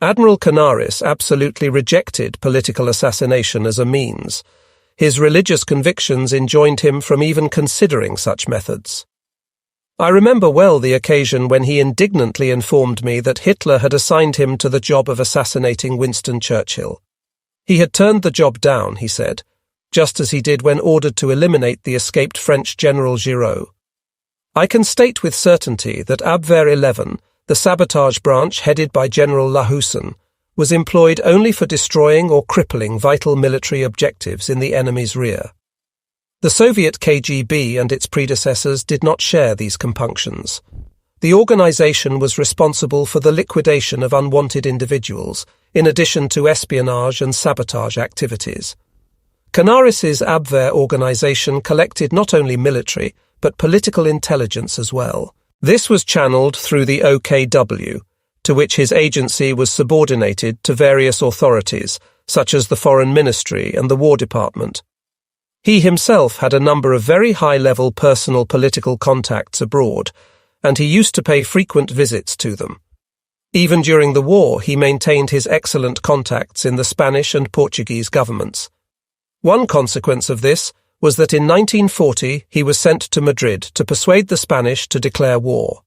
Admiral Canaris absolutely rejected political assassination as a means. His religious convictions enjoined him from even considering such methods. I remember well the occasion when he indignantly informed me that Hitler had assigned him to the job of assassinating Winston Churchill. He had turned the job down, he said, just as he did when ordered to eliminate the escaped French General Giraud. I can state with certainty that Abwehr 11, the sabotage branch headed by General Lahoussen, was employed only for destroying or crippling vital military objectives in the enemy's rear. The Soviet KGB and its predecessors did not share these compunctions. The organization was responsible for the liquidation of unwanted individuals, in addition to espionage and sabotage activities. Canaris's Abwehr organization collected not only military, but political intelligence as well. This was channeled through the OKW, to which his agency was subordinated to various authorities, such as the Foreign Ministry and the War Department. He himself had a number of very high-level personal political contacts abroad, and he used to pay frequent visits to them. Even during the war, he maintained his excellent contacts in the Spanish and Portuguese governments. One consequence of this was that in 1940 he was sent to Madrid to persuade the Spanish to declare war.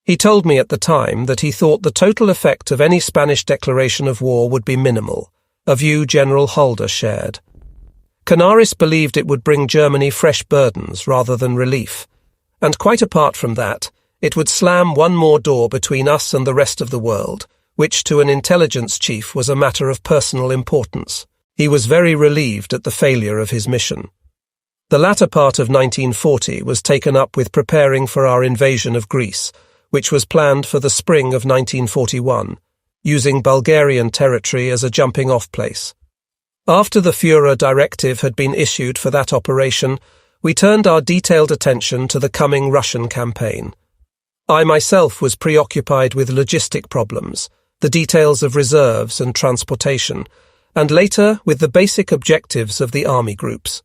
He told me at the time that he thought the total effect of any Spanish declaration of war would be minimal, a view General Halder shared. Canaris believed it would bring Germany fresh burdens rather than relief, and quite apart from that, it would slam one more door between us and the rest of the world, which to an intelligence chief was a matter of personal importance. He was very relieved at the failure of his mission. The latter part of 1940 was taken up with preparing for our invasion of Greece, which was planned for the spring of 1941, using Bulgarian territory as a jumping-off place. After the Führer directive had been issued for that operation, we turned our detailed attention to the coming Russian campaign. I myself was preoccupied with logistic problems, the details of reserves and transportation, and later with the basic objectives of the army groups.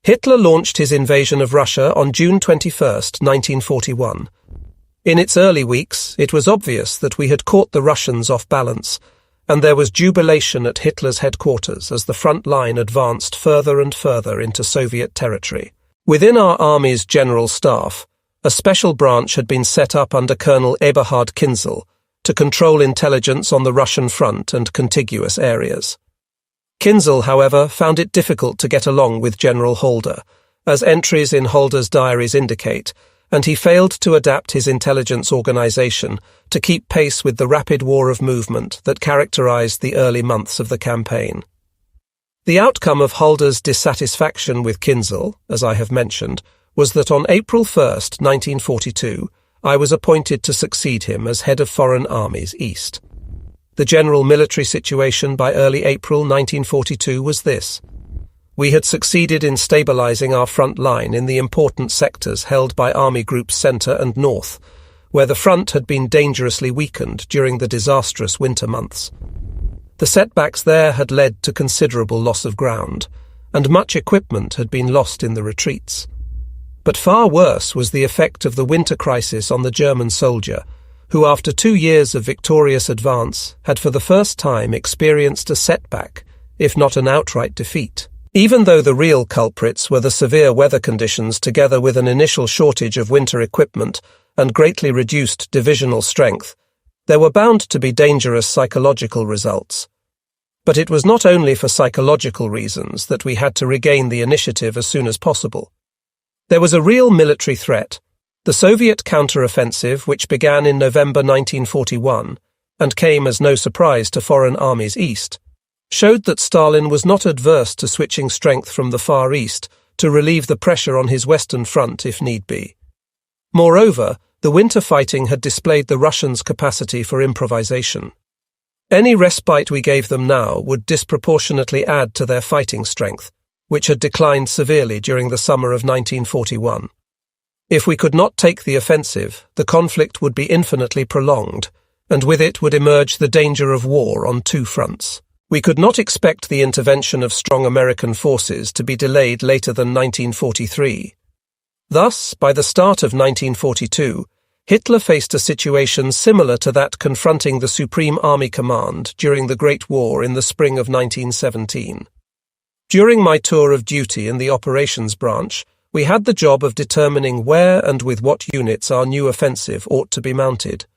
Hitler launched his invasion of Russia on June 21, 1941. In its early weeks, it was obvious that we had caught the Russians off balance, and there was jubilation at Hitler's headquarters as the front line advanced further and further into Soviet territory. Within our army's general staff, a special branch had been set up under Colonel Eberhard Kinzel to control intelligence on the Russian front and contiguous areas. Kinzel, however, found it difficult to get along with General Halder, as entries in Halder's diaries indicate, and he failed to adapt his intelligence organization to keep pace with the rapid war of movement that characterized the early months of the campaign. The outcome of Halder's dissatisfaction with Kinzel, as I have mentioned, was that on April 1, 1942, I was appointed to succeed him as head of Foreign Armies East. The general military situation by early April 1942 was this. We had succeeded in stabilizing our front line in the important sectors held by Army Groups Centre and North, where the front had been dangerously weakened during the disastrous winter months. The setbacks there had led to considerable loss of ground, and much equipment had been lost in the retreats. But far worse was the effect of the winter crisis on the German soldier, who after 2 years of victorious advance had for the first time experienced a setback, if not an outright defeat. Even though the real culprits were the severe weather conditions together with an initial shortage of winter equipment and greatly reduced divisional strength, there were bound to be dangerous psychological results. But it was not only for psychological reasons that we had to regain the initiative as soon as possible. There was a real military threat. The Soviet counter-offensive, which began in November 1941, and came as no surprise to Foreign Armies East, showed that Stalin was not adverse to switching strength from the Far East to relieve the pressure on his Western Front if need be. Moreover, the winter fighting had displayed the Russians' capacity for improvisation. Any respite we gave them now would disproportionately add to their fighting strength, which had declined severely during the summer of 1941. If we could not take the offensive, the conflict would be infinitely prolonged, and with it would emerge the danger of war on 2 fronts. We could not expect the intervention of strong American forces to be delayed later than 1943. Thus, by the start of 1942, Hitler faced a situation similar to that confronting the Supreme Army Command during the Great War in the spring of 1917. During my tour of duty in the operations branch, we had the job of determining where and with what units our new offensive ought to be mounted.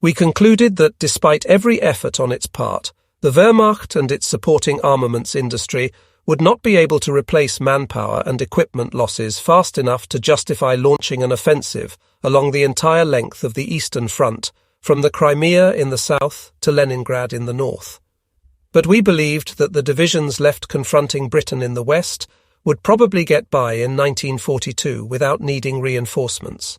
We concluded that despite every effort on its part, the Wehrmacht and its supporting armaments industry would not be able to replace manpower and equipment losses fast enough to justify launching an offensive along the entire length of the Eastern Front, from the Crimea in the south to Leningrad in the north. But we believed that the divisions left confronting Britain in the west would probably get by in 1942 without needing reinforcements.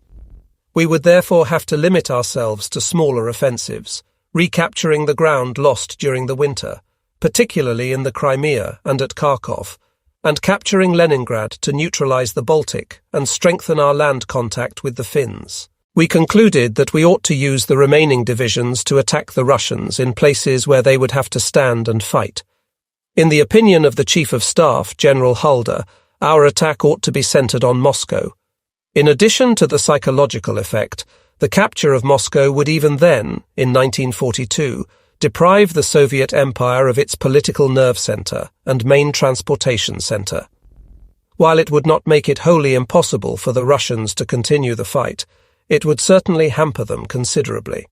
We would therefore have to limit ourselves to smaller offensives, recapturing the ground lost during the winter, particularly in the Crimea and at Kharkov, and capturing Leningrad to neutralize the Baltic and strengthen our land contact with the Finns. We concluded that we ought to use the remaining divisions to attack the Russians in places where they would have to stand and fight. In the opinion of the Chief of Staff, General Halder, our attack ought to be centered on Moscow. In addition to the psychological effect, the capture of Moscow would even then, in 1942, deprive the Soviet Empire of its political nerve center and main transportation center. While it would not make it wholly impossible for the Russians to continue the fight, it would certainly hamper them considerably.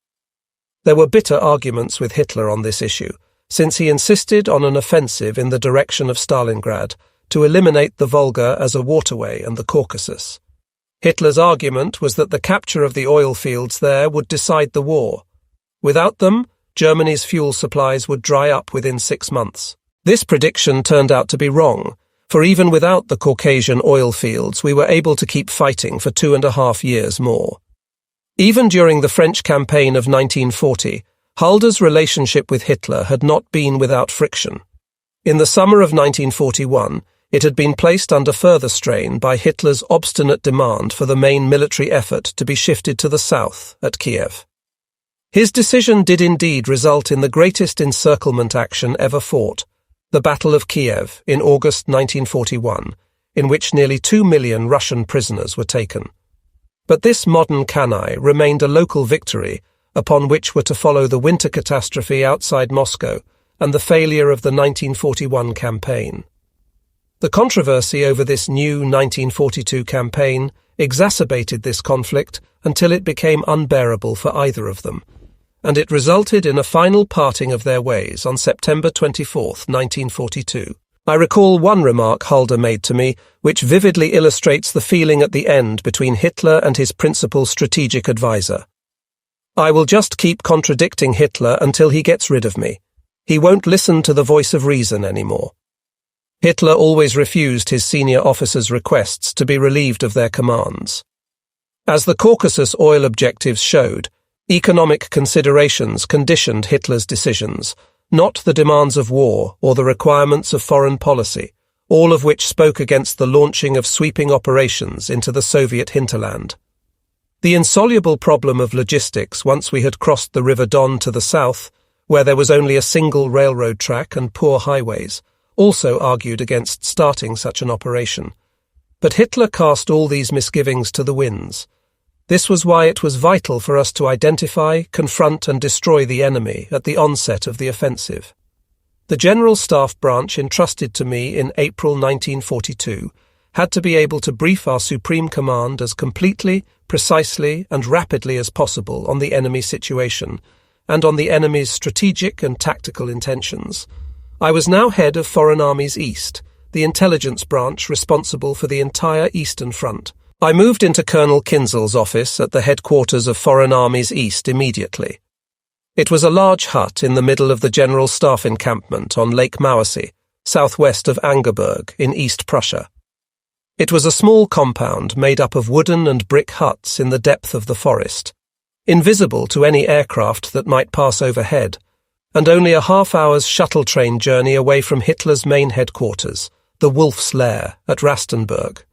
There were bitter arguments with Hitler on this issue, since he insisted on an offensive in the direction of Stalingrad to eliminate the Volga as a waterway and the Caucasus. Hitler's argument was that the capture of the oil fields there would decide the war. Without them, Germany's fuel supplies would dry up within 6 months. This prediction turned out to be wrong, for even without the Caucasian oil fields, we were able to keep fighting for 2.5 years more. Even during the French campaign of 1940, Halder's relationship with Hitler had not been without friction. In the summer of 1941, it had been placed under further strain by Hitler's obstinate demand for the main military effort to be shifted to the south, at Kiev. His decision did indeed result in the greatest encirclement action ever fought, the Battle of Kiev in August 1941, in which nearly 2 million Russian prisoners were taken. But this modern canaille remained a local victory upon which were to follow the winter catastrophe outside Moscow and the failure of the 1941 campaign. The controversy over this new 1942 campaign exacerbated this conflict until it became unbearable for either of them, and it resulted in a final parting of their ways on September 24, 1942. I recall one remark Halder made to me, which vividly illustrates the feeling at the end between Hitler and his principal strategic advisor. "I will just keep contradicting Hitler until he gets rid of me. He won't listen to the voice of reason anymore." Hitler always refused his senior officers' requests to be relieved of their commands. As the Caucasus oil objectives showed, economic considerations conditioned Hitler's decisions, not the demands of war or the requirements of foreign policy, all of which spoke against the launching of sweeping operations into the Soviet hinterland. The insoluble problem of logistics once we had crossed the River Don to the south, where there was only a single railroad track and poor highways, also argued against starting such an operation. But Hitler cast all these misgivings to the winds. This was why it was vital for us to identify, confront and destroy the enemy at the onset of the offensive. The General Staff branch entrusted to me in April 1942 had to be able to brief our Supreme Command as completely, precisely and rapidly as possible on the enemy situation and on the enemy's strategic and tactical intentions. I was now head of Foreign Armies East, the intelligence branch responsible for the entire Eastern Front. I moved into Colonel Kinzel's office at the headquarters of Foreign Armies East immediately. It was a large hut in the middle of the General Staff encampment on Lake Mauersee, southwest of Angerburg in East Prussia. It was a small compound made up of wooden and brick huts in the depth of the forest, invisible to any aircraft that might pass overhead, and only a half-hour's shuttle train journey away from Hitler's main headquarters, the Wolf's Lair at Rastenburg.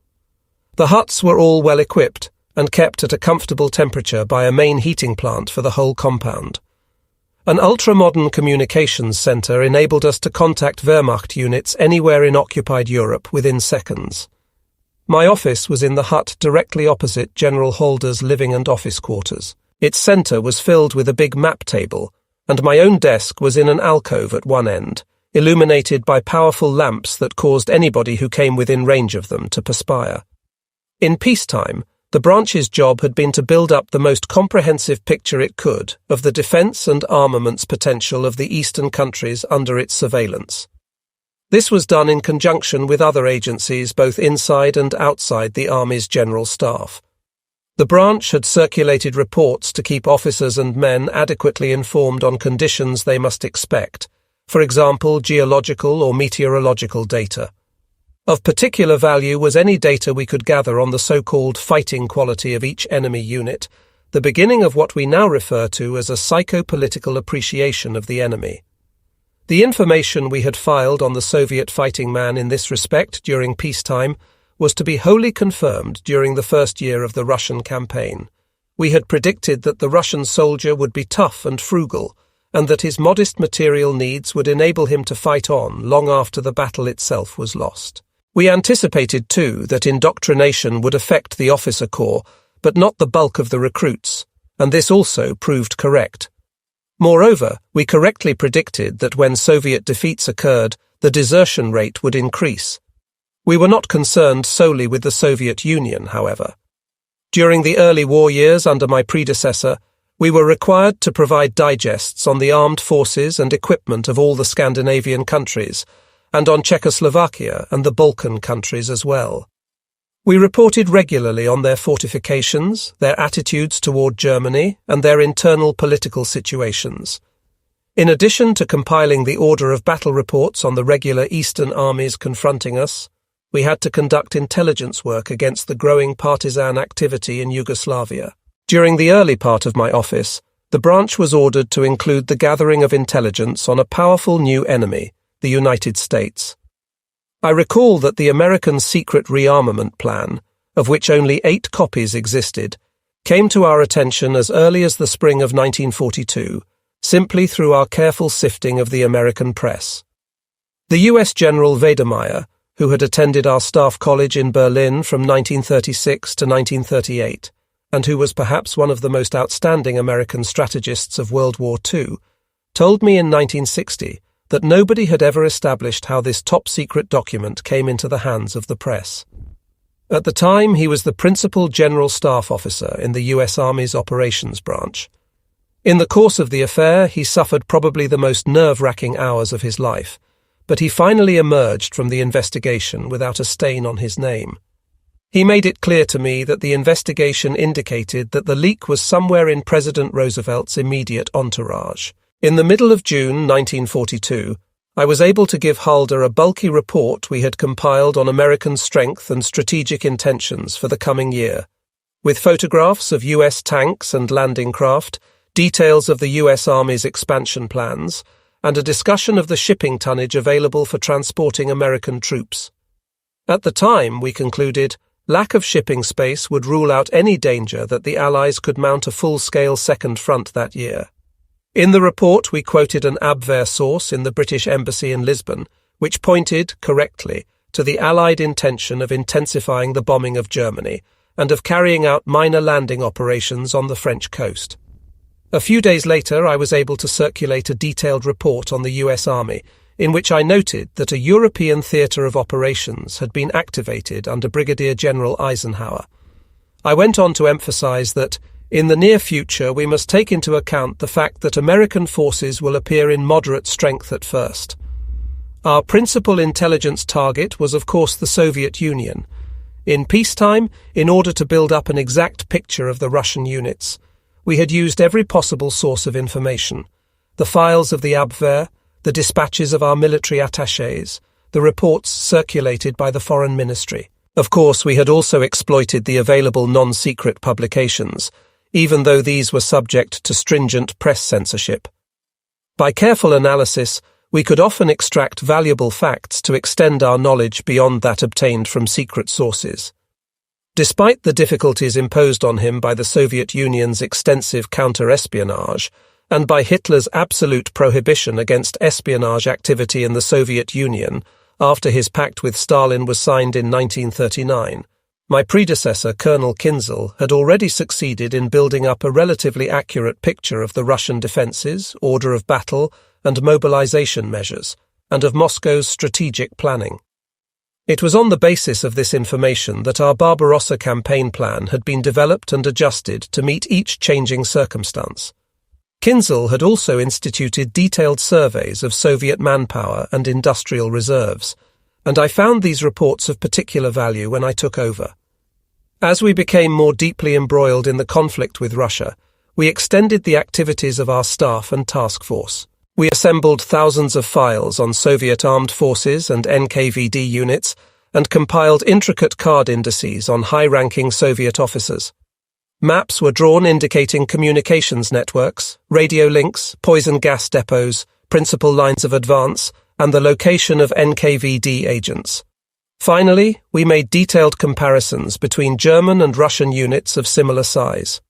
The huts were all well equipped and kept at a comfortable temperature by a main heating plant for the whole compound. An ultra-modern communications centre enabled us to contact Wehrmacht units anywhere in occupied Europe within seconds. My office was in the hut directly opposite General Halder's living and office quarters. Its centre was filled with a big map table, and my own desk was in an alcove at one end, illuminated by powerful lamps that caused anybody who came within range of them to perspire. In peacetime, the branch's job had been to build up the most comprehensive picture it could of the defence and armaments potential of the eastern countries under its surveillance. This was done in conjunction with other agencies both inside and outside the Army's General Staff. The branch had circulated reports to keep officers and men adequately informed on conditions they must expect, for example, geological or meteorological data. Of particular value was any data we could gather on the so-called fighting quality of each enemy unit, the beginning of what we now refer to as a psychopolitical appreciation of the enemy. The information we had filed on the Soviet fighting man in this respect during peacetime was to be wholly confirmed during the first year of the Russian campaign. We had predicted that the Russian soldier would be tough and frugal, and that his modest material needs would enable him to fight on long after the battle itself was lost. We anticipated, too, that indoctrination would affect the officer corps, but not the bulk of the recruits, and this also proved correct. Moreover, we correctly predicted that when Soviet defeats occurred, the desertion rate would increase. We were not concerned solely with the Soviet Union, however. During the early war years under my predecessor, we were required to provide digests on the armed forces and equipment of all the Scandinavian countries, and on Czechoslovakia and the Balkan countries as well. We reported regularly on their fortifications, their attitudes toward Germany, and their internal political situations. In addition to compiling the order of battle reports on the regular Eastern armies confronting us, we had to conduct intelligence work against the growing partisan activity in Yugoslavia. During the early part of my office, the branch was ordered to include the gathering of intelligence on a powerful new enemy, the United States. I recall that the American secret rearmament plan, of which only 8 copies existed, came to our attention as early as the spring of 1942, simply through our careful sifting of the American press. The U.S. General Wedemeyer, who had attended our staff college in Berlin from 1936 to 1938, and who was perhaps one of the most outstanding American strategists of World War II, told me in 1960 that nobody had ever established how this top-secret document came into the hands of the press. At the time, he was the principal general staff officer in the U.S. Army's operations branch. In the course of the affair, he suffered probably the most nerve-wracking hours of his life, but he finally emerged from the investigation without a stain on his name. He made it clear to me that the investigation indicated that the leak was somewhere in President Roosevelt's immediate entourage. In the middle of June 1942, I was able to give Halder a bulky report we had compiled on American strength and strategic intentions for the coming year, with photographs of U.S. tanks and landing craft, details of the U.S. Army's expansion plans, and a discussion of the shipping tonnage available for transporting American troops. At the time, we concluded, lack of shipping space would rule out any danger that the Allies could mount a full-scale second front that year. In the report, we quoted an Abwehr source in the British Embassy in Lisbon, which pointed, correctly, to the Allied intention of intensifying the bombing of Germany and of carrying out minor landing operations on the French coast. A few days later, I was able to circulate a detailed report on the U.S. Army, in which I noted that a European theatre of operations had been activated under Brigadier General Eisenhower. I went on to emphasize that, in the near future, we must take into account the fact that American forces will appear in moderate strength at first. Our principal intelligence target was, of course, the Soviet Union. In peacetime, in order to build up an exact picture of the Russian units, we had used every possible source of information: the files of the Abwehr, the dispatches of our military attachés, the reports circulated by the Foreign Ministry. Of course, we had also exploited the available non-secret publications, even though these were subject to stringent press censorship. By careful analysis, we could often extract valuable facts to extend our knowledge beyond that obtained from secret sources. Despite the difficulties imposed on him by the Soviet Union's extensive counter-espionage, and by Hitler's absolute prohibition against espionage activity in the Soviet Union after his pact with Stalin was signed in 1939, My predecessor, Colonel Kinzel, had already succeeded in building up a relatively accurate picture of the Russian defences, order of battle, and mobilization measures, and of Moscow's strategic planning. It was on the basis of this information that our Barbarossa campaign plan had been developed and adjusted to meet each changing circumstance. Kinzel had also instituted detailed surveys of Soviet manpower and industrial reserves, and I found these reports of particular value when I took over. As we became more deeply embroiled in the conflict with Russia, we extended the activities of our staff and task force. We assembled thousands of files on Soviet armed forces and NKVD units and compiled intricate card indices on high-ranking Soviet officers. Maps were drawn indicating communications networks, radio links, poison gas depots, principal lines of advance, and the location of NKVD agents. Finally, we made detailed comparisons between German and Russian units of similar size.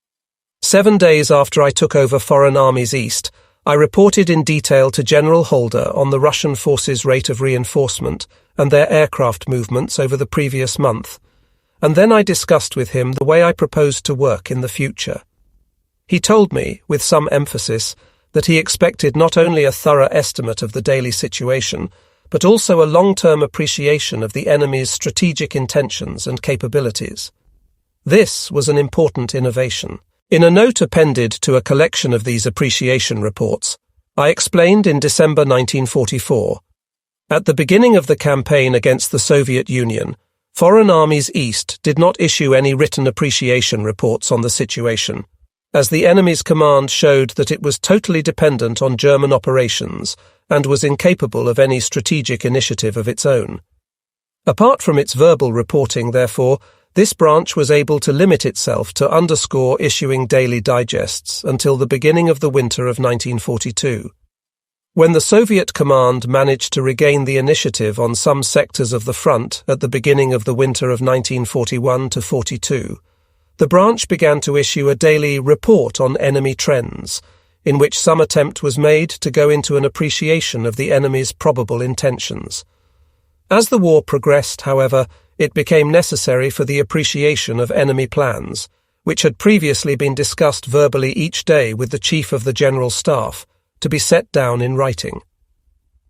7 days after I took over Foreign Armies East, I reported in detail to General Holder on the Russian forces' rate of reinforcement and their aircraft movements over the previous month, and then I discussed with him the way I proposed to work in the future. He told me, with some emphasis, that he expected not only a thorough estimate of the daily situation, but also a long-term appreciation of the enemy's strategic intentions and capabilities. This was an important innovation. In a note appended to a collection of these appreciation reports, I explained in December 1944, at the beginning of the campaign against the Soviet Union, Foreign Armies East did not issue any written appreciation reports on the situation, as the enemy's command showed that it was totally dependent on German operations and was incapable of any strategic initiative of its own. Apart from its verbal reporting, therefore, this branch was able to limit itself to underscore issuing daily digests until the beginning of the winter of 1942. When the Soviet command managed to regain the initiative on some sectors of the front at the beginning of the winter of 1941-42, the branch began to issue a daily report on enemy trends, in which some attempt was made to go into an appreciation of the enemy's probable intentions. As the war progressed, however, it became necessary for the appreciation of enemy plans, which had previously been discussed verbally each day with the Chief of the General Staff, to be set down in writing.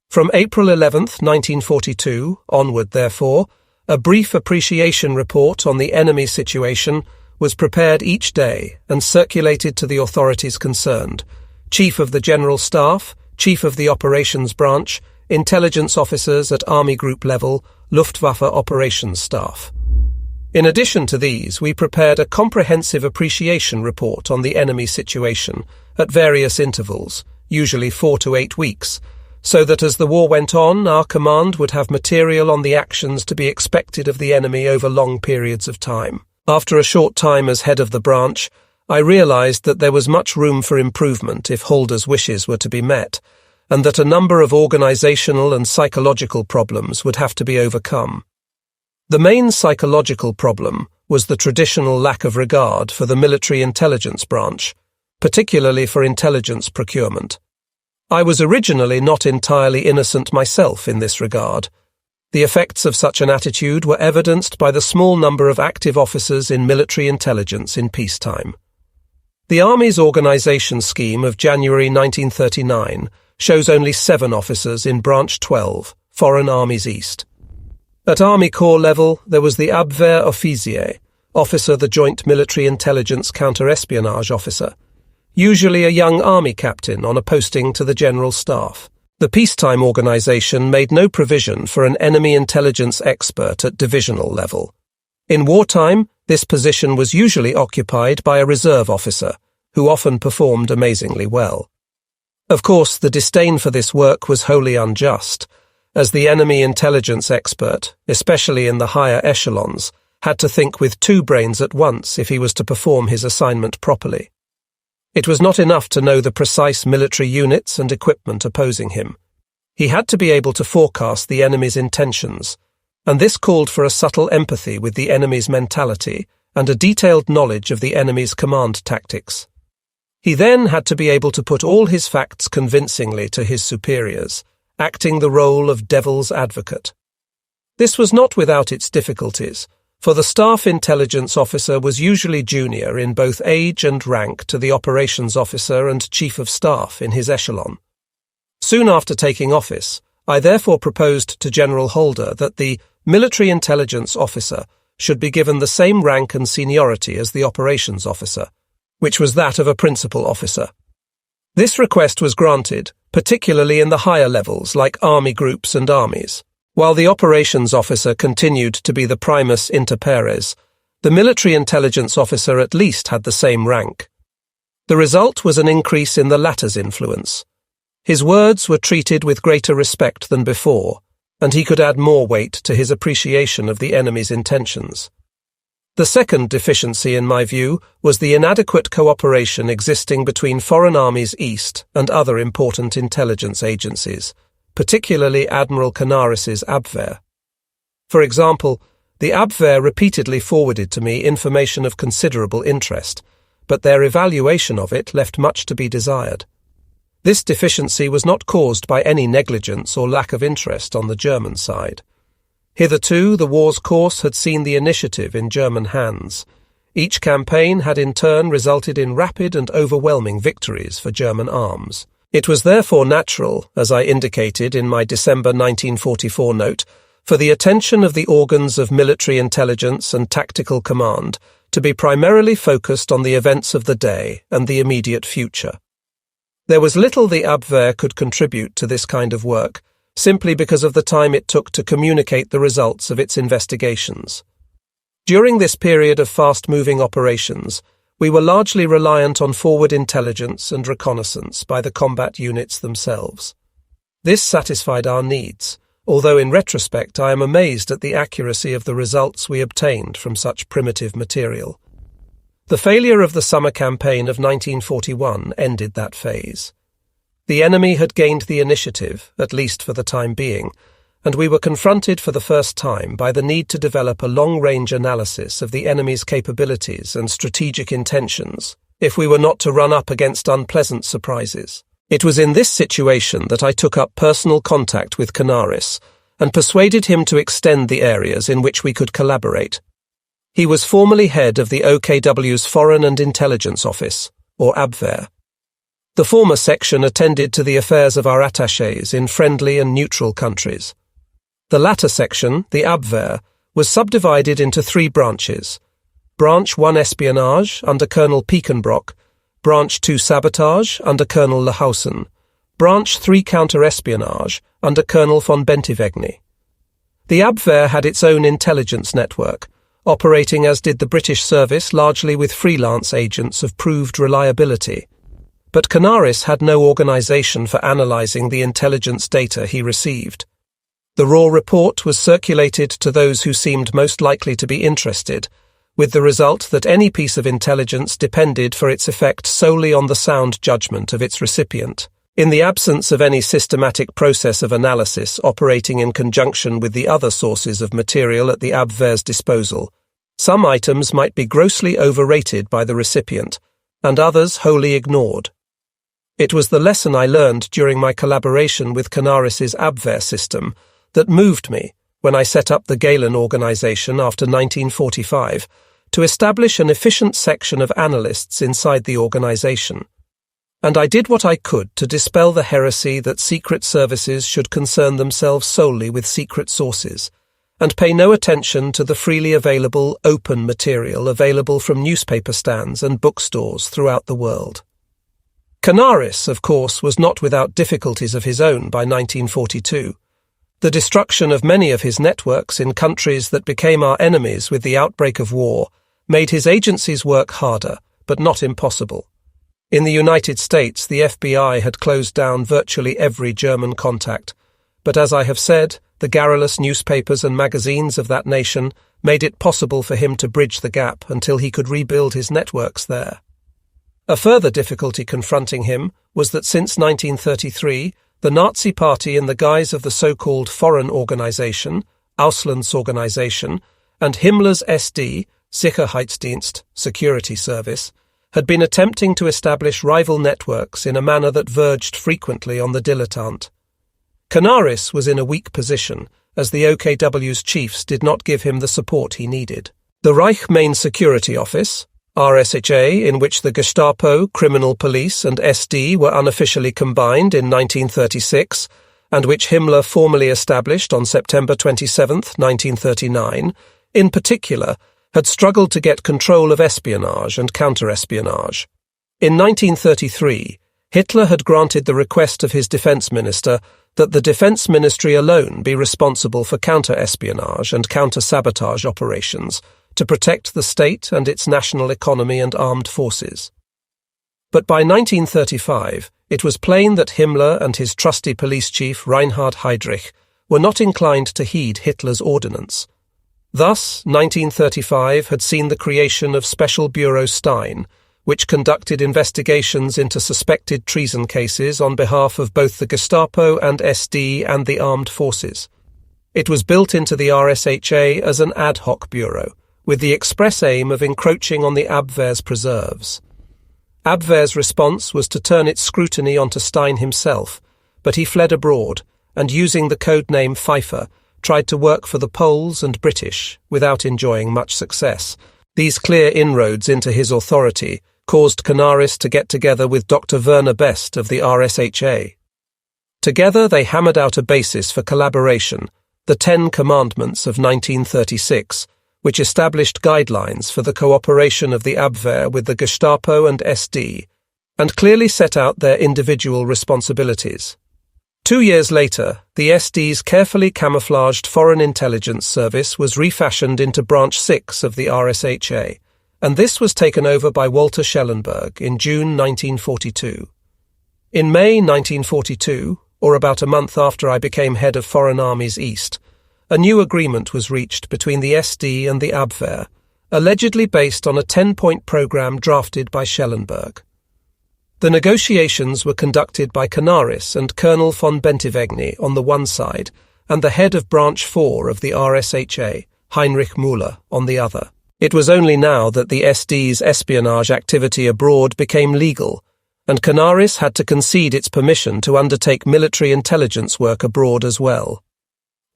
From April 11, 1942, onward, therefore, a brief appreciation report on the enemy situation was prepared each day and circulated to the authorities concerned: Chief of the General Staff, Chief of the Operations Branch, intelligence officers at Army Group level, Luftwaffe operations staff. In addition to these, we prepared a comprehensive appreciation report on the enemy situation at various intervals, usually 4 to 8 weeks, so that as the war went on, our command would have material on the actions to be expected of the enemy over long periods of time. After a short time as head of the branch, I realized that there was much room for improvement if Holder's wishes were to be met, and that a number of organizational and psychological problems would have to be overcome. The main psychological problem was the traditional lack of regard for the military intelligence branch, particularly for intelligence procurement. I was originally not entirely innocent myself in this regard. The effects of such an attitude were evidenced by the small number of active officers in military intelligence in peacetime. The Army's organization scheme of January 1939 shows only 7 officers in Branch 12, Foreign Armies East. At Army Corps level, there was the Abwehroffizier, officer the Joint Military Intelligence Counter-Espionage officer, usually a young Army captain on a posting to the General Staff. The peacetime organization made no provision for an enemy intelligence expert at divisional level. In wartime, this position was usually occupied by a reserve officer, who often performed amazingly well. Of course, the disdain for this work was wholly unjust, as the enemy intelligence expert, especially in the higher echelons, had to think with 2 brains at once if he was to perform his assignment properly. It was not enough to know the precise military units and equipment opposing him. He had to be able to forecast the enemy's intentions, and this called for a subtle empathy with the enemy's mentality and a detailed knowledge of the enemy's command tactics. He then had to be able to put all his facts convincingly to his superiors, acting the role of devil's advocate. This was not without its difficulties, for the staff intelligence officer was usually junior in both age and rank to the operations officer and chief of staff in his echelon. Soon after taking office, I therefore proposed to General Holder that the military intelligence officer should be given the same rank and seniority as the operations officer, which was that of a principal officer. This request was granted, particularly in the higher levels like army groups and armies. While the operations officer continued to be the primus inter pares, the military intelligence officer at least had the same rank. The result was an increase in the latter's influence. His words were treated with greater respect than before, and he could add more weight to his appreciation of the enemy's intentions. The second deficiency, in my view, was the inadequate cooperation existing between foreign armies east and other important intelligence agencies, particularly Admiral Canaris's Abwehr. For example, the Abwehr repeatedly forwarded to me information of considerable interest, but their evaluation of it left much to be desired. This deficiency was not caused by any negligence or lack of interest on the German side. Hitherto, the war's course had seen the initiative in German hands. Each campaign had in turn resulted in rapid and overwhelming victories for German arms. It was therefore natural, as I indicated in my December 1944 note, for the attention of the organs of military intelligence and tactical command to be primarily focused on the events of the day and the immediate future. There was little the Abwehr could contribute to this kind of work, simply because of the time it took to communicate the results of its investigations. During this period of fast-moving operations, we were largely reliant on forward intelligence and reconnaissance by the combat units themselves. This satisfied our needs, although in retrospect I am amazed at the accuracy of the results we obtained from such primitive material. The failure of the summer campaign of 1941 ended that phase. The enemy had gained the initiative, at least for the time being, and we were confronted for the first time by the need to develop a long-range analysis of the enemy's capabilities and strategic intentions, if we were not to run up against unpleasant surprises. It was in this situation that I took up personal contact with Canaris and persuaded him to extend the areas in which we could collaborate. He was formerly head of the OKW's Foreign and Intelligence Office, or Abwehr. The former section attended to the affairs of our attachés in friendly and neutral countries. The latter section, the Abwehr, was subdivided into 3 branches: Branch 1 Espionage under Colonel Piekenbrock, Branch 2 Sabotage under Colonel Lehausen, Branch 3 Counter-Espionage under Colonel von Bentivegni. The Abwehr had its own intelligence network, operating as did the British service largely with freelance agents of proved reliability. But Canaris had no organisation for analysing the intelligence data he received. The raw report was circulated to those who seemed most likely to be interested, with the result that any piece of intelligence depended for its effect solely on the sound judgment of its recipient. In the absence of any systematic process of analysis operating in conjunction with the other sources of material at the Abwehr's disposal, some items might be grossly overrated by the recipient, and others wholly ignored. It was the lesson I learned during my collaboration with Canaris's Abwehr system that moved me, when I set up the Gehlen organization after 1945, to establish an efficient section of analysts inside the organization. And I did what I could to dispel the heresy that secret services should concern themselves solely with secret sources, and pay no attention to the freely available, open material available from newspaper stands and bookstores throughout the world. Canaris, of course, was not without difficulties of his own by 1942. The destruction of many of his networks in countries that became our enemies with the outbreak of war made his agency's work harder, but not impossible. In the United States, the FBI had closed down virtually every German contact, but as I have said, the garrulous newspapers and magazines of that nation made it possible for him to bridge the gap until he could rebuild his networks there. A further difficulty confronting him was that since 1933, the Nazi Party, in the guise of the so-called Foreign Organization, Auslandsorganisation, and Himmler's SD, Sicherheitsdienst, Security Service, had been attempting to establish rival networks in a manner that verged frequently on the dilettante. Canaris was in a weak position, as the OKW's chiefs did not give him the support he needed. The Reich Main Security Office, RSHA, in which the Gestapo, criminal police and SD were unofficially combined in 1936, and which Himmler formally established on September 27, 1939, in particular, had struggled to get control of espionage and counter-espionage. In 1933, Hitler had granted the request of his defense minister that the defense ministry alone be responsible for counter-espionage and counter-sabotage operations to protect the state and its national economy and armed forces. But by 1935, it was plain that Himmler and his trusty police chief Reinhard Heydrich were not inclined to heed Hitler's ordinance. Thus, 1935 had seen the creation of Special Bureau Stein, which conducted investigations into suspected treason cases on behalf of both the Gestapo and SD and the armed forces. It was built into the RSHA as an ad hoc bureau, with the express aim of encroaching on the Abwehr's preserves. Abwehr's response was to turn its scrutiny onto Stein himself, but he fled abroad, and using the codename Pfeiffer, tried to work for the Poles and British, without enjoying much success. These clear inroads into his authority caused Canaris to get together with Dr. Werner Best of the RSHA. Together they hammered out a basis for collaboration, the 10 Commandments of 1936, which established guidelines for the cooperation of the Abwehr with the Gestapo and SD, and clearly set out their individual responsibilities. 2 years later, the SD's carefully camouflaged Foreign Intelligence Service was refashioned into Branch 6 of the RSHA, and this was taken over by Walter Schellenberg in June 1942. In May 1942, or about a month after I became head of Foreign Armies East, a new agreement was reached between the SD and the Abwehr, allegedly based on a 10-point program drafted by Schellenberg. The negotiations were conducted by Canaris and Colonel von Bentivegni on the one side, and the head of Branch 4 of the RSHA, Heinrich Müller, on the other. It was only now that the SD's espionage activity abroad became legal, and Canaris had to concede its permission to undertake military intelligence work abroad as well.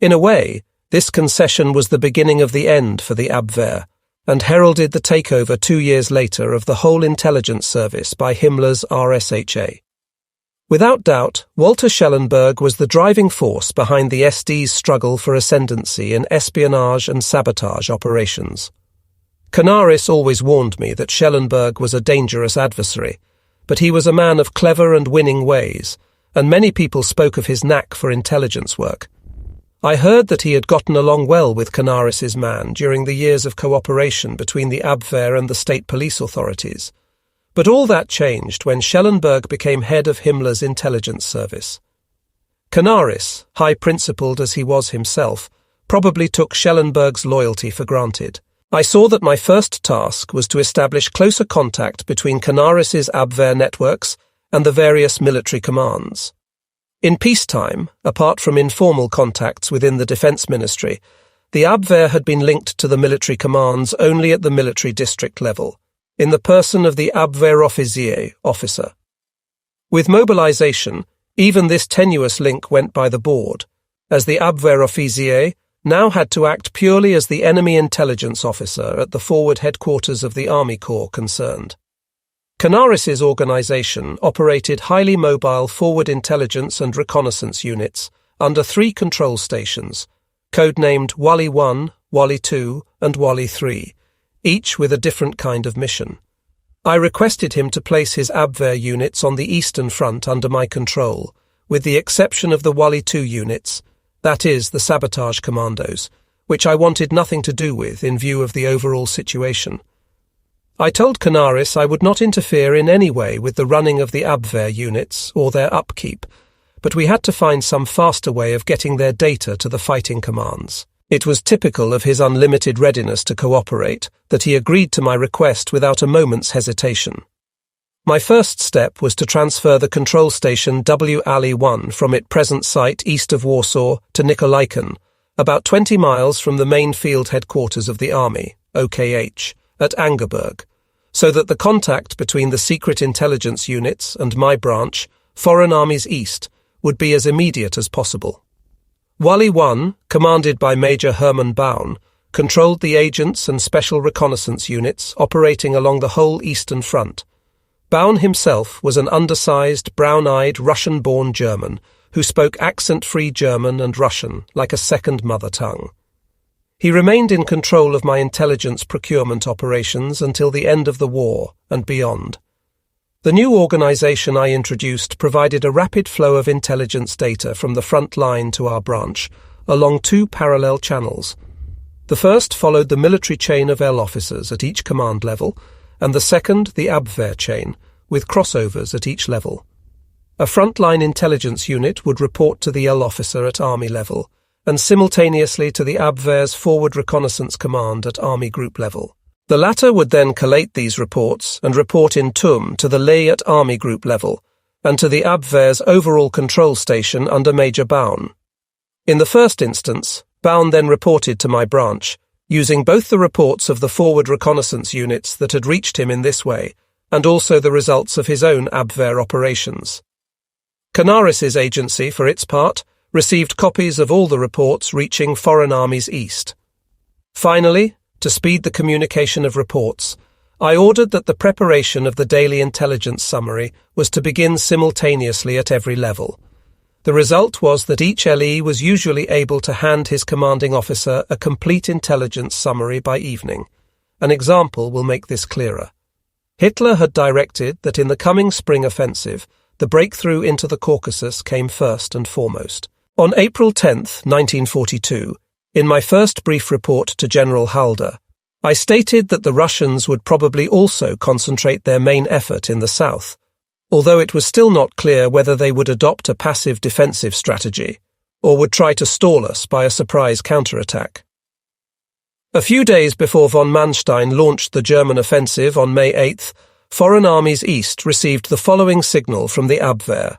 In a way, this concession was the beginning of the end for the Abwehr, and heralded the takeover 2 years later of the whole intelligence service by Himmler's RSHA. Without doubt, Walter Schellenberg was the driving force behind the SD's struggle for ascendancy in espionage and sabotage operations. Canaris always warned me that Schellenberg was a dangerous adversary, but he was a man of clever and winning ways, and many people spoke of his knack for intelligence work. I heard that he had gotten along well with Canaris's man during the years of cooperation between the Abwehr and the state police authorities. But all that changed when Schellenberg became head of Himmler's intelligence service. Canaris, high-principled as he was himself, probably took Schellenberg's loyalty for granted. I saw that my first task was to establish closer contact between Canaris's Abwehr networks and the various military commands. In peacetime, apart from informal contacts within the Defense Ministry, the Abwehr had been linked to the military commands only at the military district level, in the person of the Abwehroffizier officer. With mobilization, even this tenuous link went by the board, as the Abwehroffizier now had to act purely as the enemy intelligence officer at the forward headquarters of the Army Corps concerned. Canaris's organization operated highly mobile forward intelligence and reconnaissance units under 3 control stations, codenamed Wally 1, Wally 2, and Wally 3, each with a different kind of mission. I requested him to place his Abwehr units on the Eastern Front under my control, with the exception of the Wally 2 units, that is, the sabotage commandos, which I wanted nothing to do with in view of the overall situation. I told Canaris I would not interfere in any way with the running of the Abwehr units or their upkeep, but we had to find some faster way of getting their data to the fighting commands. It was typical of his unlimited readiness to cooperate that he agreed to my request without a moment's hesitation. My first step was to transfer the control station W Alley 1 from its present site east of Warsaw to Nikolaiken, about 20 miles from the main field headquarters of the Army, OKH, at Angerburg, so that the contact between the secret intelligence units and my branch, Foreign Armies East, would be as immediate as possible. Wally 1, commanded by Major Hermann Baun, controlled the agents and special reconnaissance units operating along the whole Eastern Front. Baun himself was an undersized, brown-eyed, Russian-born German who spoke accent-free German and Russian like a second mother tongue. He remained in control of my intelligence procurement operations until the end of the war and beyond. The new organization I introduced provided a rapid flow of intelligence data from the front line to our branch, along two parallel channels. The first followed the military chain of L officers at each command level, and the second the Abwehr chain, with crossovers at each level. A frontline intelligence unit would report to the L officer at Army level, and simultaneously to the Abwehr's Forward Reconnaissance Command at Army Group level. The latter would then collate these reports and report in TUM to the Ley at Army Group level, and to the Abwehr's overall control station under Major Baun. In the first instance, Baun then reported to my branch, using both the reports of the forward reconnaissance units that had reached him in this way, and also the results of his own Abwehr operations. Canaris's agency, for its part, received copies of all the reports reaching foreign armies east. Finally, to speed the communication of reports, I ordered that the preparation of the daily intelligence summary was to begin simultaneously at every level. The result was that each LE was usually able to hand his commanding officer a complete intelligence summary by evening. An example will make this clearer. Hitler had directed that in the coming spring offensive, the breakthrough into the Caucasus came first and foremost. On April 10, 1942, in my first brief report to General Halder, I stated that the Russians would probably also concentrate their main effort in the south, although it was still not clear whether they would adopt a passive defensive strategy or would try to stall us by a surprise counterattack. A few days before von Manstein launched the German offensive on May 8th, foreign armies east received the following signal from the Abwehr.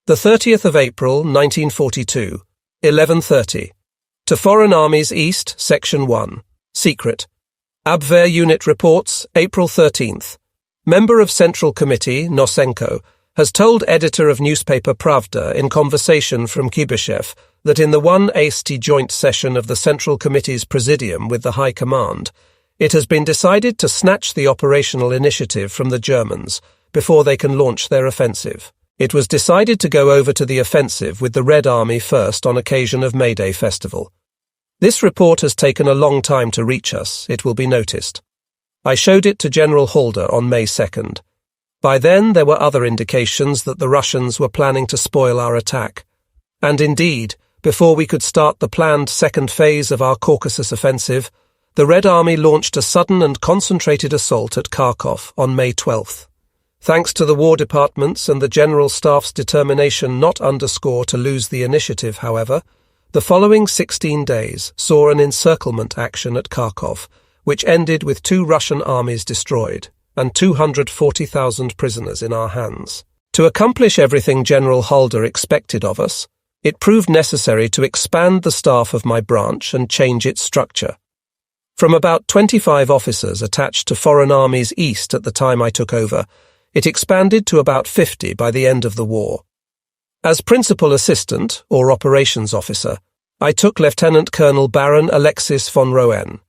The 30th of April, 1942, 11:30. To Foreign Armies East, Section 1. Secret. Abwehr Unit reports, April 13th. Member of Central Committee, Nosenko, has told editor of newspaper Pravda in conversation from Kibyshev that in the 1st joint session of the Central Committee's Presidium with the High Command, it has been decided to snatch the operational initiative from the Germans before they can launch their offensive. It was decided to go over to the offensive with the Red Army first on occasion of May Day festival. This report has taken a long time to reach us, it will be noticed. I showed it to General Halder on May 2nd. By then there were other indications that the Russians were planning to spoil our attack. And indeed, before we could start the planned second phase of our Caucasus offensive, the Red Army launched a sudden and concentrated assault at Kharkov on May 12th. Thanks to the War Department's and the General Staff's determination not underscore to lose the initiative, however, the following 16 days saw an encirclement action at Kharkov, which ended with 2 Russian armies destroyed and 240,000 prisoners in our hands. To accomplish everything General Halder expected of us, it proved necessary to expand the staff of my branch and change its structure. From about 25 officers attached to Foreign Armies East at the time I took over, it expanded to about 50 by the end of the war. As principal assistant, or operations officer, I took Lieutenant Colonel Baron Alexis von Roen.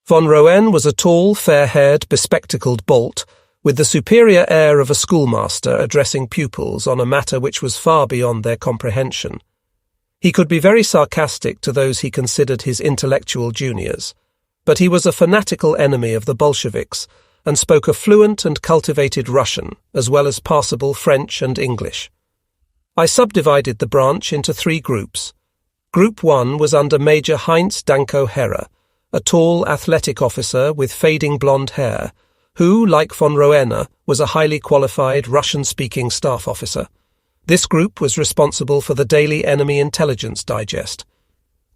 Von Roen was a tall, fair-haired, bespectacled Bolt, with the superior air of a schoolmaster addressing pupils on a matter which was far beyond their comprehension. He could be very sarcastic to those he considered his intellectual juniors, but he was a fanatical enemy of the Bolsheviks and spoke a fluent and cultivated Russian, as well as passable French and English. I subdivided the branch into 3 groups. Group 1 was under Major Heinz Danko-Herre, a tall, athletic officer with fading blonde hair, who, like von Roena, was a highly qualified Russian-speaking staff officer. This group was responsible for the daily enemy intelligence digest.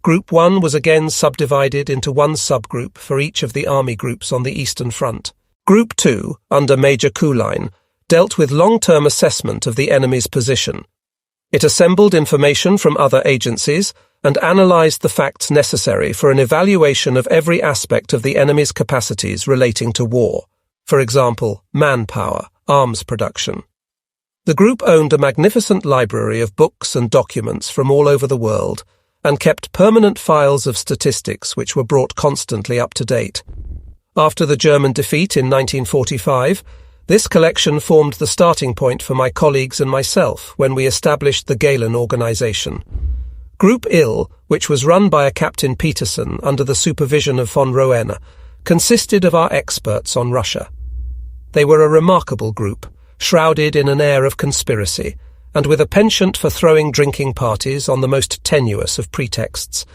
Group 1 was again subdivided into 1 subgroup for each of the army groups on the Eastern Front. Group 2, under Major Kuline, dealt with long-term assessment of the enemy's position. It assembled information from other agencies and analyzed the facts necessary for an evaluation of every aspect of the enemy's capacities relating to war, for example, manpower, arms production. The group owned a magnificent library of books and documents from all over the world and kept permanent files of statistics which were brought constantly up to date. After the German defeat in 1945, this collection formed the starting point for my colleagues and myself when we established the Gehlen organization. Group IL, which was run by a Captain Peterson under the supervision of von Roene, consisted of our experts on Russia. They were a remarkable group, shrouded in an air of conspiracy, and with a penchant for throwing drinking parties on the most tenuous of pretexts.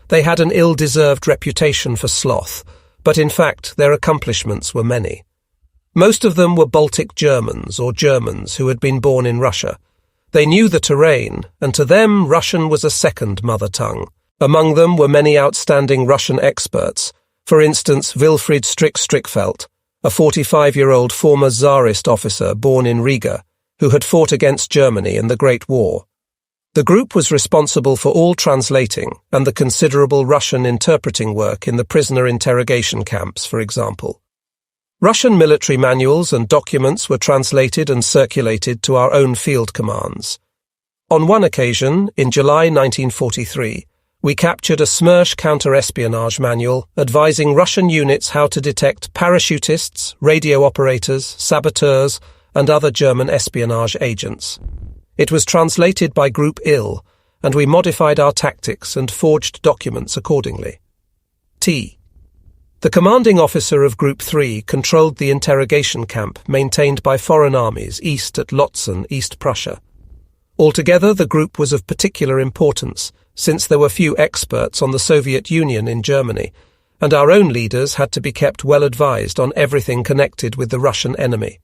They had an ill-deserved reputation for sloth, but in fact their accomplishments were many. Most of them were Baltic Germans or Germans who had been born in Russia. They knew the terrain, and to them Russian was a second mother tongue. Among them were many outstanding Russian experts, for instance Wilfried Strickfeldt, a 45-year-old former Tsarist officer born in Riga, who had fought against Germany in the Great War. The group was responsible for all translating and the considerable Russian interpreting work in the prisoner interrogation camps, for example. Russian military manuals and documents were translated and circulated to our own field commands. On one occasion, in July 1943, we captured a Smersh counter-espionage manual advising Russian units how to detect parachutists, radio operators, saboteurs, and other German espionage agents. It was translated by Group IL, and we modified our tactics and forged documents accordingly. The commanding officer of Group 3 controlled the interrogation camp maintained by foreign armies east at Lotzen, East Prussia. Altogether, the group was of particular importance, since there were few experts on the Soviet Union in Germany, and our own leaders had to be kept well advised on everything connected with the Russian enemy.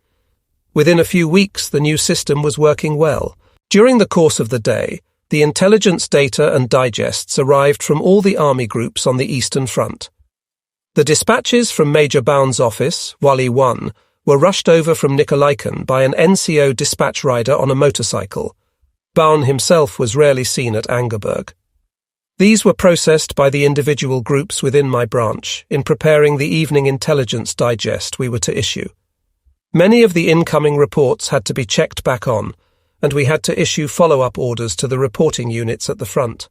Within a few weeks, the new system was working well. During the course of the day, the intelligence data and digests arrived from all the army groups on the Eastern Front. The dispatches from Major Baun's office, Wally 1, were rushed over from Nikolaiken by an NCO dispatch rider on a motorcycle. Baun himself was rarely seen at Angerburg. These were processed by the individual groups within my branch in preparing the evening intelligence digest we were to issue. Many of the incoming reports had to be checked back on, and we had to issue follow-up orders to the reporting units at the front.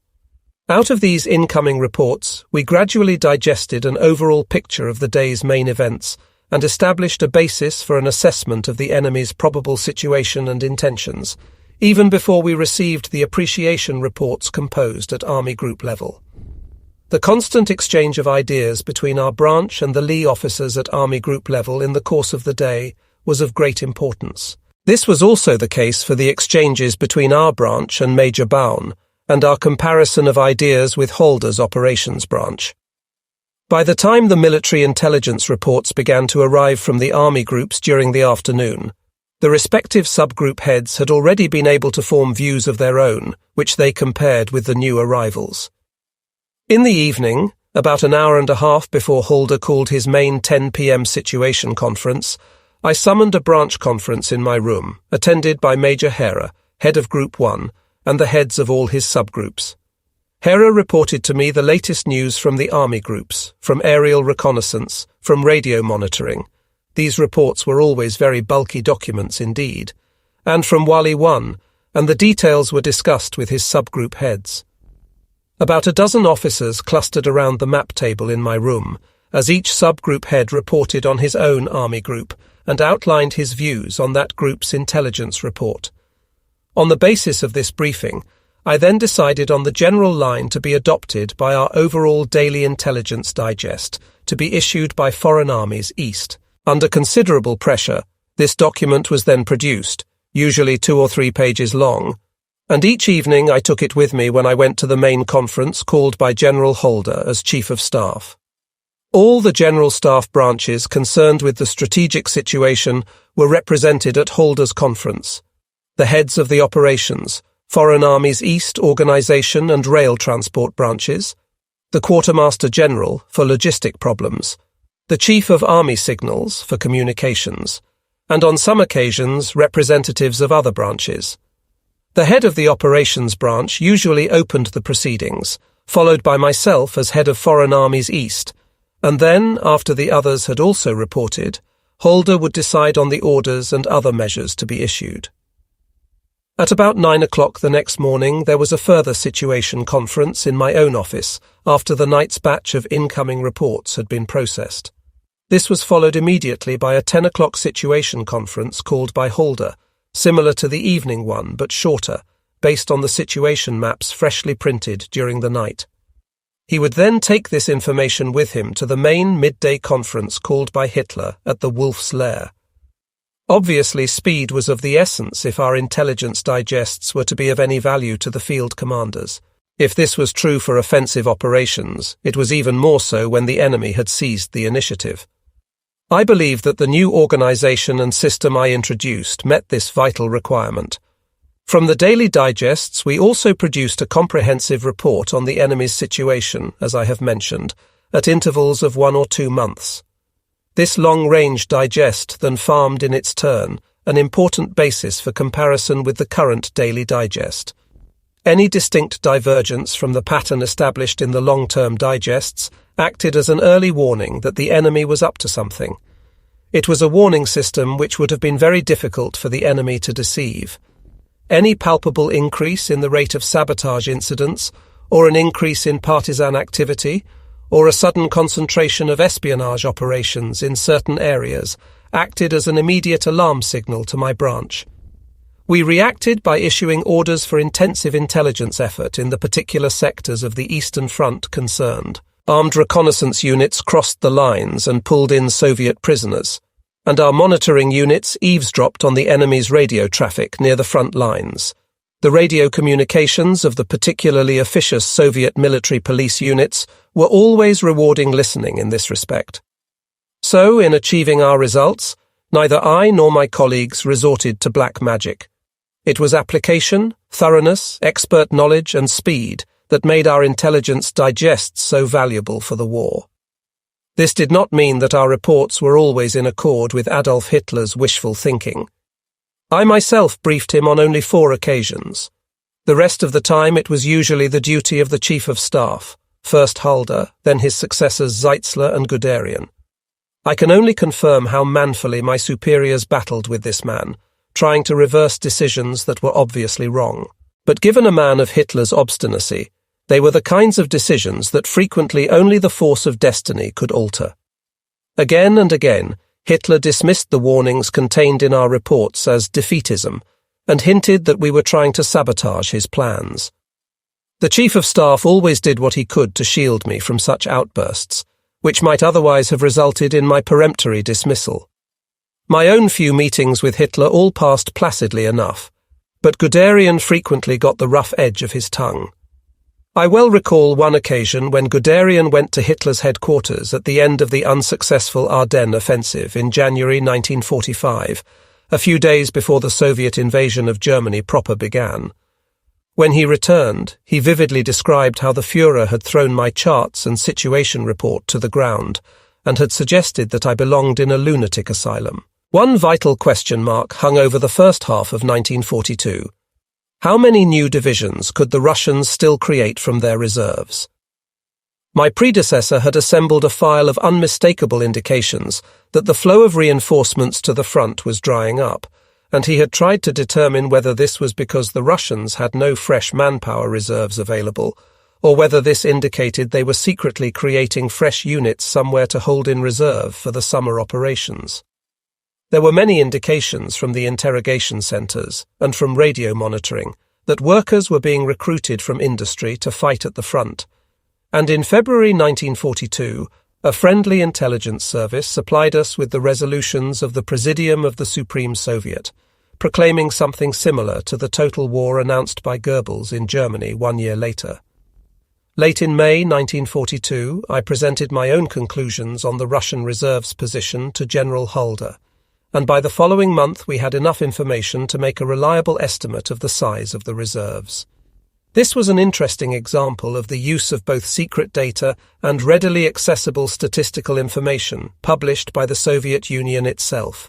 Out of these incoming reports, we gradually digested an overall picture of the day's main events and established a basis for an assessment of the enemy's probable situation and intentions, even before we received the appreciation reports composed at Army Group level. The constant exchange of ideas between our branch and the Lee officers at Army Group level in the course of the day was of great importance. This was also the case for the exchanges between our branch and Major Baun, and our comparison of ideas with Halder's operations branch. By the time the military intelligence reports began to arrive from the army groups during the afternoon, the respective subgroup heads had already been able to form views of their own, which they compared with the new arrivals. In the evening, about an hour and a half before Halder called his main 10 p.m. situation conference, I summoned a branch conference in my room, attended by Major Hera, head of Group 1, and the heads of all his subgroups. Hera reported to me the latest news from the army groups, from aerial reconnaissance, from radio monitoring. These reports were always very bulky documents indeed, and from Wally 1, and the details were discussed with his subgroup heads. About a dozen officers clustered around the map table in my room, as each subgroup head reported on his own army group and outlined his views on that group's intelligence report. On the basis of this briefing, I then decided on the general line to be adopted by our overall daily intelligence digest, to be issued by foreign armies east. Under considerable pressure, this document was then produced, usually 2 or 3 pages long, and each evening I took it with me when I went to the main conference called by General Halder as Chief of Staff. All the General Staff branches concerned with the strategic situation were represented at Halder's conference. The heads of the operations, Foreign Armies East Organisation and Rail Transport branches, the Quartermaster General for logistic problems, the Chief of Army Signals for communications, and on some occasions representatives of other branches. The head of the operations branch usually opened the proceedings, followed by myself as head of Foreign Armies East, and then, after the others had also reported, Halder would decide on the orders and other measures to be issued. At about 9 o'clock the next morning, there was a further situation conference in my own office after the night's batch of incoming reports had been processed. This was followed immediately by a 10 o'clock situation conference called by Halder, similar to the evening one but shorter, based on the situation maps freshly printed during the night. He would then take this information with him to the main midday conference called by Hitler at the Wolf's Lair. Obviously, speed was of the essence if our intelligence digests were to be of any value to the field commanders. If this was true for offensive operations, it was even more so when the enemy had seized the initiative. I believe that the new organization and system I introduced met this vital requirement. From the daily digests, we also produced a comprehensive report on the enemy's situation, as I have mentioned, at intervals of 1 or 2 months. This long-range digest then farmed in its turn an important basis for comparison with the current daily digest. Any distinct divergence from the pattern established in the long-term digests acted as an early warning that the enemy was up to something. It was a warning system which would have been very difficult for the enemy to deceive. Any palpable increase in the rate of sabotage incidents, or an increase in partisan activity, or a sudden concentration of espionage operations in certain areas acted as an immediate alarm signal to my branch. We reacted by issuing orders for intensive intelligence effort in the particular sectors of the Eastern Front concerned. Armed reconnaissance units crossed the lines and pulled in Soviet prisoners, and our monitoring units eavesdropped on the enemy's radio traffic near the front lines. The radio communications of the particularly officious Soviet military police units were always rewarding listening in this respect. So, in achieving our results, neither I nor my colleagues resorted to black magic. It was application, thoroughness, expert knowledge, and speed that made our intelligence digests so valuable for the war. This did not mean that our reports were always in accord with Adolf Hitler's wishful thinking. I myself briefed him on only 4 occasions. The rest of the time it was usually the duty of the Chief of Staff, first Halder, then his successors Zeitzler and Guderian. I can only confirm how manfully my superiors battled with this man, trying to reverse decisions that were obviously wrong. But given a man of Hitler's obstinacy, they were the kinds of decisions that frequently only the force of destiny could alter. Again and again, Hitler dismissed the warnings contained in our reports as defeatism and hinted that we were trying to sabotage his plans. The Chief of Staff always did what he could to shield me from such outbursts, which might otherwise have resulted in my peremptory dismissal. My own few meetings with Hitler all passed placidly enough, but Guderian frequently got the rough edge of his tongue. I well recall one occasion when Guderian went to Hitler's headquarters at the end of the unsuccessful Ardennes offensive in January 1945, a few days before the Soviet invasion of Germany proper began. When he returned, he vividly described how the Führer had thrown my charts and situation report to the ground and had suggested that I belonged in a lunatic asylum. One vital question mark hung over the first half of 1942. How many new divisions could the Russians still create from their reserves? My predecessor had assembled a file of unmistakable indications that the flow of reinforcements to the front was drying up, and he had tried to determine whether this was because the Russians had no fresh manpower reserves available, or whether this indicated they were secretly creating fresh units somewhere to hold in reserve for the summer operations. There were many indications from the interrogation centres and from radio monitoring that workers were being recruited from industry to fight at the front, and in February 1942, a friendly intelligence service supplied us with the resolutions of the Presidium of the Supreme Soviet, proclaiming something similar to the total war announced by Goebbels in Germany 1 year later. Late in May 1942, I presented my own conclusions on the Russian reserves position to General Halder, and by the following month we had enough information to make a reliable estimate of the size of the reserves. This was an interesting example of the use of both secret data and readily accessible statistical information published by the Soviet Union itself.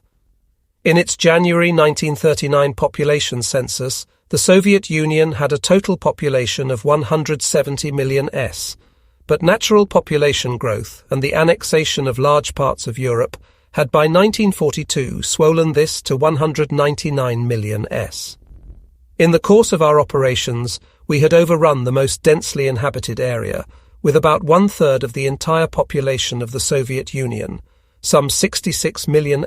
In its January 1939 population census, the Soviet Union had a total population of 170 million, but natural population growth and the annexation of large parts of Europe had by 1942 swollen this to 199 million. In the course of our operations, we had overrun the most densely inhabited area, with about one-third of the entire population of the Soviet Union, some 66 million,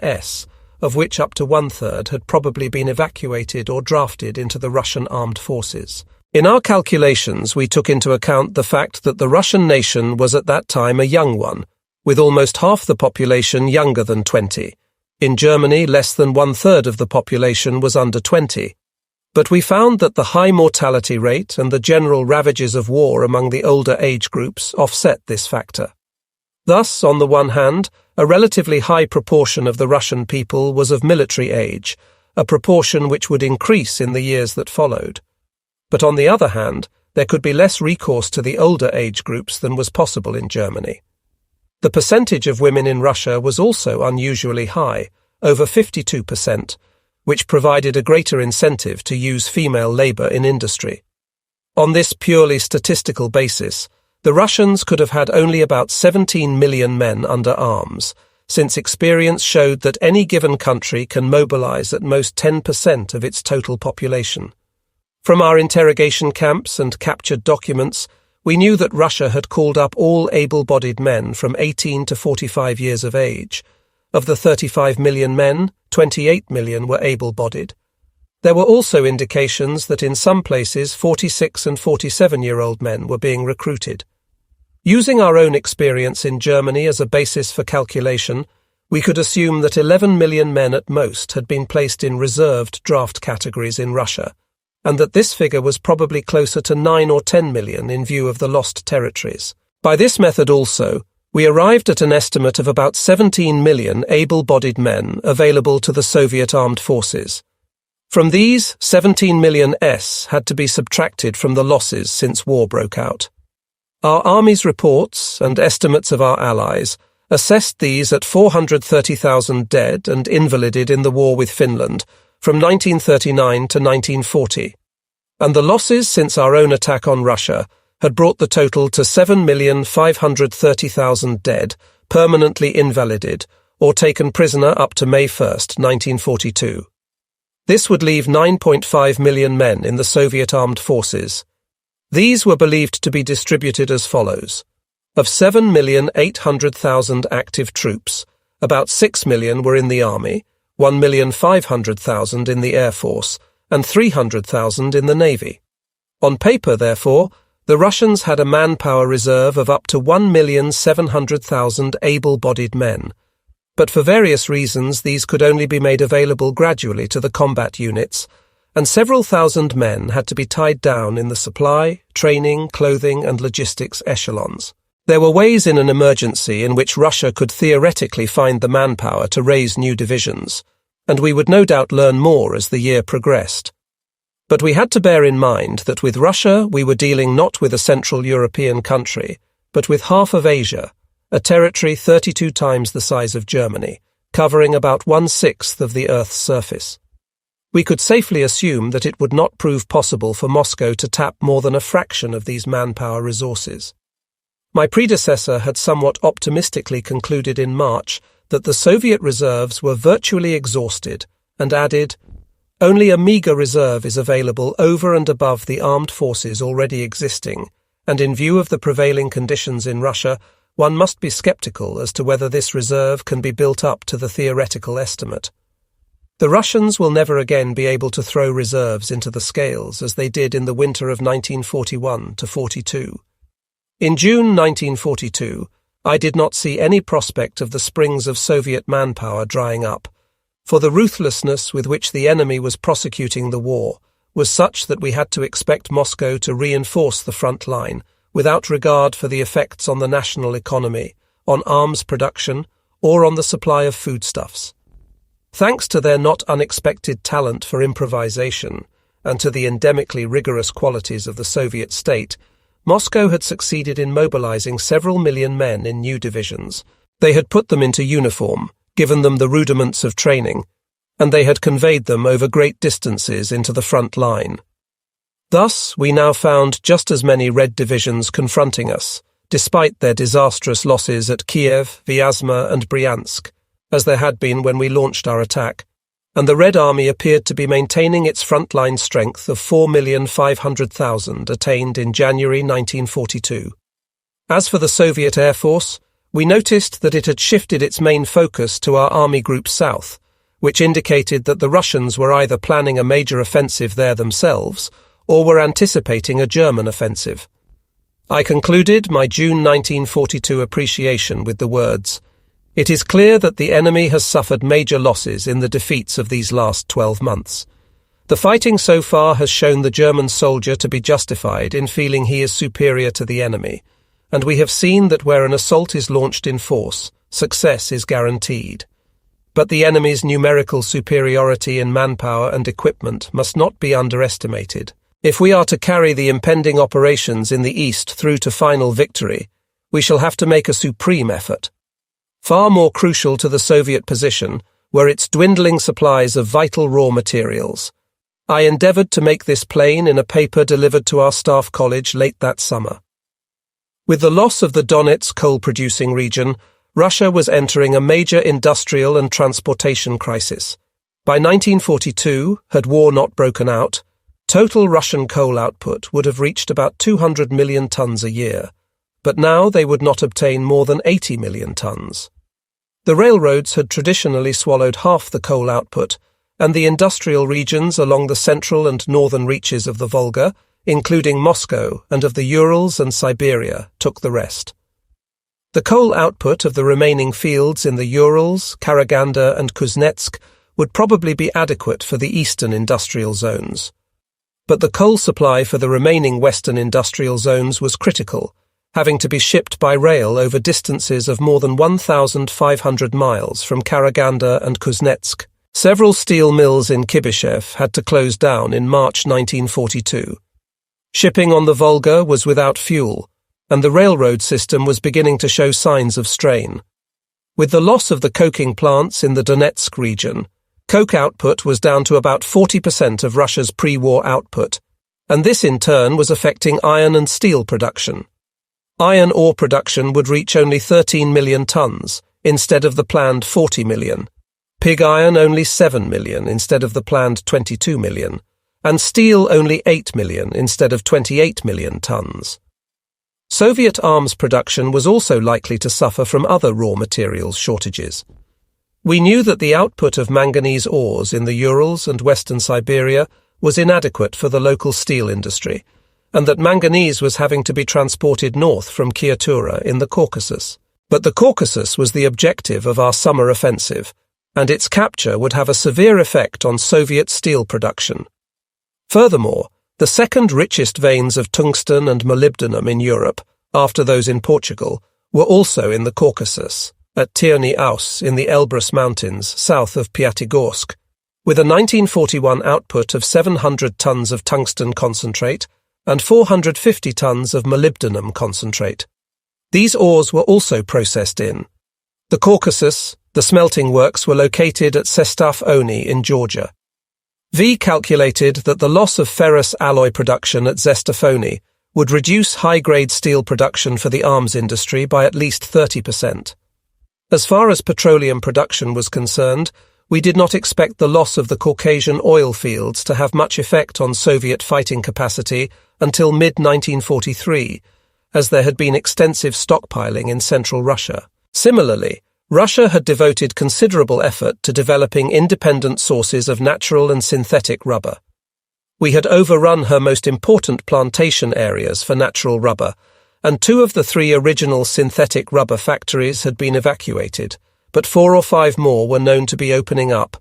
of which up to one-third had probably been evacuated or drafted into the Russian armed forces. In our calculations, we took into account the fact that the Russian nation was at that time a young one, with almost half the population younger than 20. In Germany, less than one-third of the population was under 20. But we found that the high mortality rate and the general ravages of war among the older age groups offset this factor. Thus, on the one hand, a relatively high proportion of the Russian people was of military age, a proportion which would increase in the years that followed. But on the other hand, there could be less recourse to the older age groups than was possible in Germany. The percentage of women in Russia was also unusually high, over 52%, which provided a greater incentive to use female labour in industry. On this purely statistical basis, the Russians could have had only about 17 million men under arms, since experience showed that any given country can mobilize at most 10% of its total population. From our interrogation camps and captured documents, we knew that Russia had called up all able-bodied men from 18 to 45 years of age. Of the 35 million men, 28 million were able-bodied. There were also indications that in some places 46 and 47-year-old men were being recruited. Using our own experience in Germany as a basis for calculation, we could assume that 11 million men at most had been placed in reserved draft categories in Russia, and that this figure was probably closer to 9 or 10 million in view of the lost territories. By this method also, we arrived at an estimate of about 17 million able-bodied men available to the Soviet armed forces. From these, 17 million had to be subtracted from the losses since war broke out. Our army's reports and estimates of our allies assessed these at 430,000 dead and invalided in the war with Finland from 1939 to 1940, and the losses since our own attack on Russia had brought the total to 7,530,000 dead, permanently invalided, or taken prisoner up to May 1st, 1942. This would leave 9.5 million men in the Soviet armed forces. These were believed to be distributed as follows. Of 7,800,000 active troops, about 6 million were in the army, 1,500,000 in the Air Force, and 300,000 in the Navy. On paper, therefore, the Russians had a manpower reserve of up to 1,700,000 able-bodied men, but for various reasons these could only be made available gradually to the combat units, and several thousand men had to be tied down in the supply, training, clothing and logistics echelons. There were ways in an emergency in which Russia could theoretically find the manpower to raise new divisions, and we would no doubt learn more as the year progressed. But we had to bear in mind that with Russia we were dealing not with a Central European country, but with half of Asia, a territory 32 times the size of Germany, covering about 1/6 of the Earth's surface. We could safely assume that it would not prove possible for Moscow to tap more than a fraction of these manpower resources. My predecessor had somewhat optimistically concluded in March that the Soviet reserves were virtually exhausted, and added, "Only a meagre reserve is available over and above the armed forces already existing, and in view of the prevailing conditions in Russia, one must be sceptical as to whether this reserve can be built up to the theoretical estimate. The Russians will never again be able to throw reserves into the scales as they did in the winter of 1941 to 42. In June 1942, I did not see any prospect of the springs of Soviet manpower drying up, for the ruthlessness with which the enemy was prosecuting the war was such that we had to expect Moscow to reinforce the front line without regard for the effects on the national economy, on arms production, or on the supply of foodstuffs. Thanks to their not unexpected talent for improvisation and to the endemically rigorous qualities of the Soviet state, Moscow had succeeded in mobilizing several million men in new divisions. They had put them into uniform, given them the rudiments of training, and they had conveyed them over great distances into the front line. Thus, we now found just as many Red divisions confronting us, despite their disastrous losses at Kiev, Vyazma and Bryansk, as there had been when we launched our attack, and the Red Army appeared to be maintaining its frontline strength of 4,500,000 attained in January 1942. As for the Soviet Air Force, we noticed that it had shifted its main focus to our Army Group South, which indicated that the Russians were either planning a major offensive there themselves or were anticipating a German offensive. I concluded my June 1942 appreciation with the words, "It is clear that the enemy has suffered major losses in the defeats of these last 12 months. The fighting so far has shown the German soldier to be justified in feeling he is superior to the enemy, and we have seen that where an assault is launched in force, success is guaranteed. But the enemy's numerical superiority in manpower and equipment must not be underestimated. If we are to carry the impending operations in the East through to final victory, we shall have to make a supreme effort." Far more crucial to the Soviet position were its dwindling supplies of vital raw materials. I endeavored to make this plain in a paper delivered to our staff college late that summer. With the loss of the Donetsk coal-producing region, Russia was entering a major industrial and transportation crisis. By 1942, had war not broken out, total Russian coal output would have reached about 200 million tons a year, but now they would not obtain more than 80 million tons. The railroads had traditionally swallowed half the coal output, and the industrial regions along the central and northern reaches of the Volga, including Moscow and of the Urals and Siberia, took the rest. The coal output of the remaining fields in the Urals, Karaganda and Kuznetsk would probably be adequate for the eastern industrial zones. But the coal supply for the remaining western industrial zones was critical, having to be shipped by rail over distances of more than 1,500 miles from Karaganda and Kuznetsk. Several steel mills in Kibyshev had to close down in March 1942. Shipping on the Volga was without fuel, and the railroad system was beginning to show signs of strain. With the loss of the coking plants in the Donetsk region, coke output was down to about 40% of Russia's pre-war output, and this in turn was affecting iron and steel production. Iron ore production would reach only 13 million tons, instead of the planned 40 million. Pig iron only 7 million instead of the planned 22 million, and steel only 8 million instead of 28 million tons. Soviet arms production was also likely to suffer from other raw materials shortages. We knew that the output of manganese ores in the Urals and western Siberia was inadequate for the local steel industry, and that manganese was having to be transported north from Kyatura in the Caucasus. But the Caucasus was the objective of our summer offensive, and its capture would have a severe effect on Soviet steel production. Furthermore, the second richest veins of tungsten and molybdenum in Europe, after those in Portugal, were also in the Caucasus, at Tirny Aus in the Elbrus Mountains south of Pyatigorsk, with a 1941 output of 700 tons of tungsten concentrate and 450 tons of molybdenum concentrate. These ores were also processed in the Caucasus. The smelting works were located at Sestaf-Oni in Georgia. V calculated that the loss of ferrous alloy production at Sestaf-Oni would reduce high-grade steel production for the arms industry by at least 30%. As far as petroleum production was concerned, we did not expect the loss of the Caucasian oil fields to have much effect on Soviet fighting capacity until mid-1943, as there had been extensive stockpiling in central Russia. Similarly, Russia had devoted considerable effort to developing independent sources of natural and synthetic rubber. We had overrun her most important plantation areas for natural rubber, and 2 of the 3 original synthetic rubber factories had been evacuated, but 4 or 5 more were known to be opening up,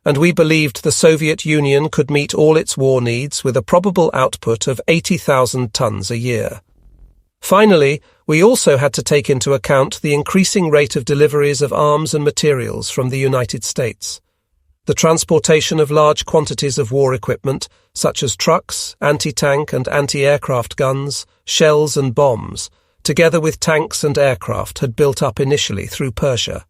and we believed the Soviet Union could meet all its war needs with a probable output of 80,000 tons a year. Finally, we also had to take into account the increasing rate of deliveries of arms and materials from the United States. The transportation of large quantities of war equipment, such as trucks, anti-tank and anti-aircraft guns, shells and bombs, together with tanks and aircraft, had built up initially through Persia.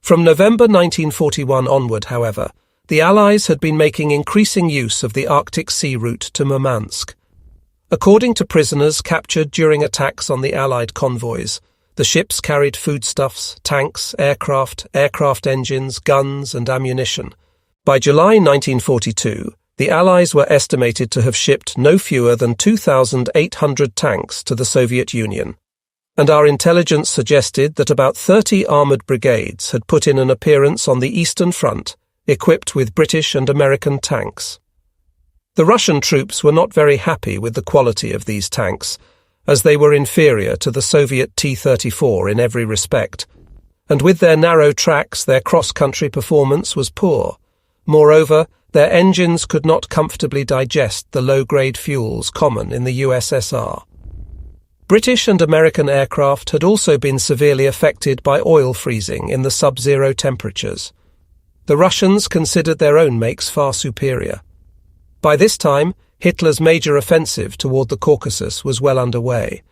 From November 1941 onward, however, the Allies had been making increasing use of the Arctic Sea route to Murmansk. According to prisoners captured during attacks on the Allied convoys, the ships carried foodstuffs, tanks, aircraft engines, guns and ammunition, By July 1942, the Allies were estimated to have shipped no fewer than 2,800 tanks to the Soviet Union, and our intelligence suggested that about 30 armoured brigades had put in an appearance on the Eastern Front, equipped with British and American tanks. The Russian troops were not very happy with the quality of these tanks, as they were inferior to the Soviet T-34 in every respect, and with their narrow tracks their cross-country performance was poor. Moreover, their engines could not comfortably digest the low-grade fuels common in the USSR. British and American aircraft had also been severely affected by oil freezing in the sub-zero temperatures. The Russians considered their own makes far superior. By this time, Hitler's major offensive toward the Caucasus was well underway.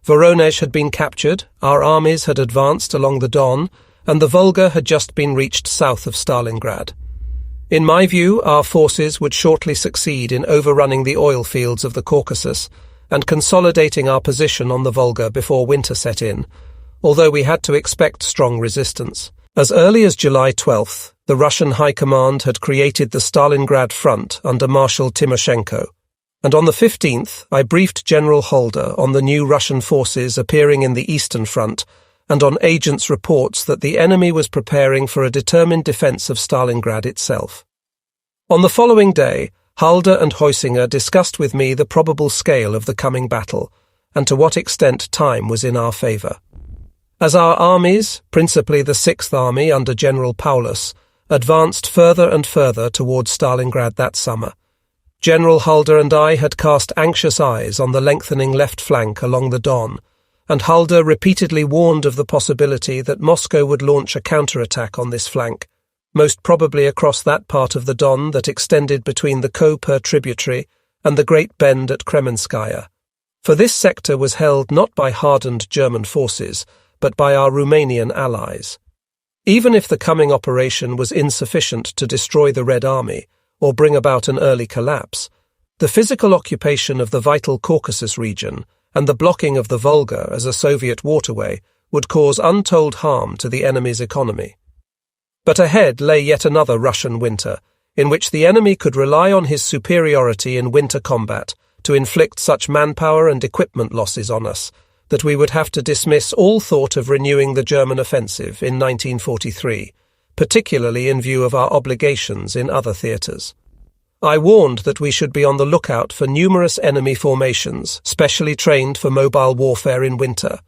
Voronezh had been captured, our armies had advanced along the Don, and the Volga had just been reached south of Stalingrad. In my view, our forces would shortly succeed in overrunning the oil fields of the Caucasus and consolidating our position on the Volga before winter set in, although we had to expect strong resistance. As early as July 12th, the Russian High Command had created the Stalingrad Front under Marshal Timoshenko, and on the 15th I briefed General Halder on the new Russian forces appearing in the Eastern Front and on agents' reports that the enemy was preparing for a determined defence of Stalingrad itself. On the following day, Halder and Heusinger discussed with me the probable scale of the coming battle and to what extent time was in our favour. As our armies, principally the Sixth Army under General Paulus, advanced further and further towards Stalingrad that summer, General Halder and I had cast anxious eyes on the lengthening left flank along the Don, and Halder repeatedly warned of the possibility that Moscow would launch a counterattack on this flank, most probably across that part of the Don that extended between the Koper tributary and the Great Bend at Kremenskaya. For this sector was held not by hardened German forces, but by our Romanian allies. Even if the coming operation was insufficient to destroy the Red Army, or bring about an early collapse, the physical occupation of the vital Caucasus region and the blocking of the Volga as a Soviet waterway would cause untold harm to the enemy's economy. But ahead lay yet another Russian winter, in which the enemy could rely on his superiority in winter combat to inflict such manpower and equipment losses on us that we would have to dismiss all thought of renewing the German offensive in 1943, particularly in view of our obligations in other theatres. I warned that we should be on the lookout for numerous enemy formations, specially trained for mobile warfare in winter,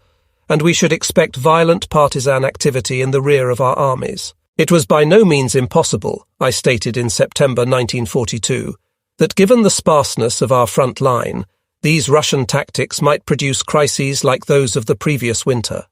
and we should expect violent partisan activity in the rear of our armies. It was by no means impossible, I stated in September 1942, that given the sparseness of our front line, these Russian tactics might produce crises like those of the previous winter.